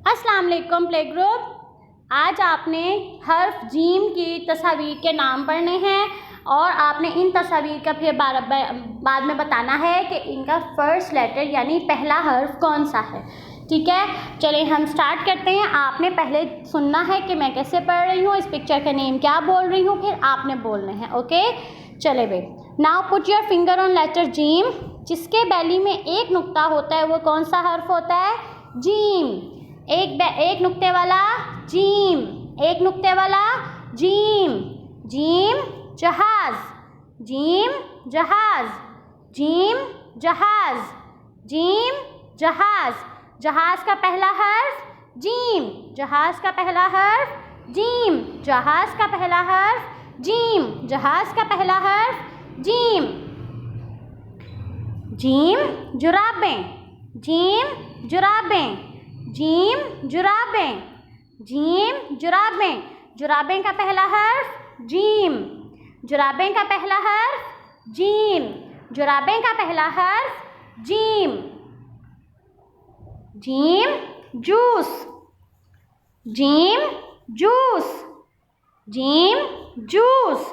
अस्सलाम वालेकुम play group. आज आपने हर्फ जीम की तस्वीर के नाम पढ़ने हैं और आपने इन तस्वीर का फिर बाद में बताना है कि इनका फर्स्ट लेटर यानी पहला हर्फ कौन सा है। ठीक है, चलिए हम स्टार्ट करते हैं। आपने पहले सुनना है कि मैं कैसे पढ़ रही हूँ, इस पिक्चर का नेम क्या बोल रही हूँ, फिर आपने बोलने हैं। ओके, चले भाई। Now put your finger on letter जीम। जिसके बैली में एक नुक्ता होता है वो कौन सा हर्फ होता है? जीम। एक नुक्ते वाला जीम, एक नुक्ते वाला जीम। जीम जहाज, जीम जहाज, जीम जहाज, जीम जहाज। जहाज का पहला हर्फ जीम, जहाज का पहला हर्फ जीम, जहाज का पहला हर्फ जीम, जहाज का पहला हर्फ जीम। जीम जुराबें, जीम जुराबें, जीम जुराबें, जीम जुराबें। जुराबें का पहला हर्फ जीम, जुराबें का पहला हर्फ जीम, जुराबें का पहला हर्फ जीम। Gym juice, gym juice, gym juice.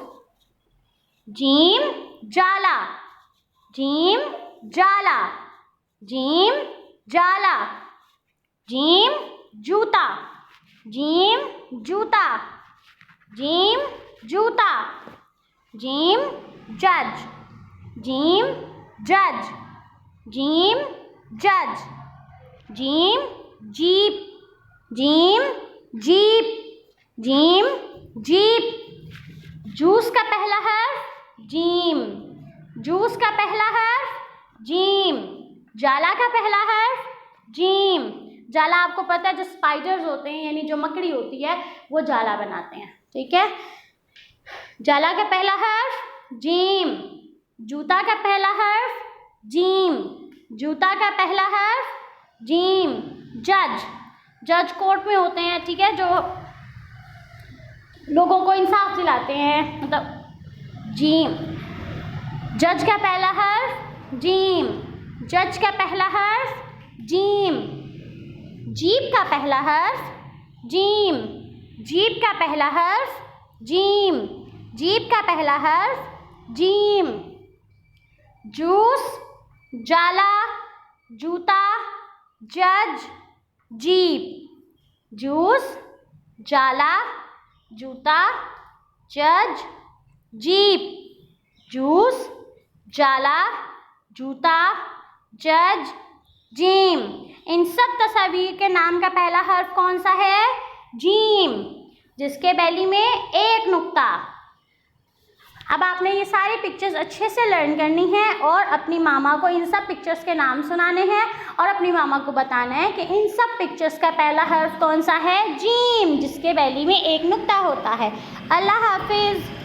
Gym जाला, जीम जाला, जीम जाला। जीम जूता, जीम जूता, जीम जूता। जीम जज, जीम जज, जीम जज। Gym jeep, gym jeep, gym jeep. Juice का पहला हर्फ जीम, जूस का पहला हर्फ जीम। जाला का पहला हर्फ जीम। जाला आपको पता है जो स्पाइडर्स होते हैं यानी जो मकड़ी होती है वो जाला बनाते हैं। ठीक है, जाला का पहला हर्फ जीम। जूता का पहला हर्फ जीम, जूता का पहला हर्फ जीम। जज, जज कोर्ट में होते हैं, ठीक है, जो लोगों को इंसाफ दिलाते हैं, मतलब जीम। जज का पहला हर्फ जीम, जज का पहला हर्फ जीम। जीप का पहला हर्फ जीम, जीप का पहला हर्फ जीम, जीप का पहला हर्फ जीम। जूस जाला जूता जज जीप। जूस जाला जूता जज जीप। जूस जाला जूता जज जीम। इन सब तस्वीर के नाम का पहला हर्फ कौन सा है? जीम, जिसके बैली में एक नुक्ता। अब आपने ये सारी पिक्चर्स अच्छे से लर्न करनी है और अपनी मामा को इन सब पिक्चर्स के नाम सुनाने हैं और अपनी मामा को बताना है कि इन सब पिक्चर्स का पहला हर्फ कौन सा है? जीम, जिसके बैली में एक नुक्ता होता है। अल्लाह हाफिज़।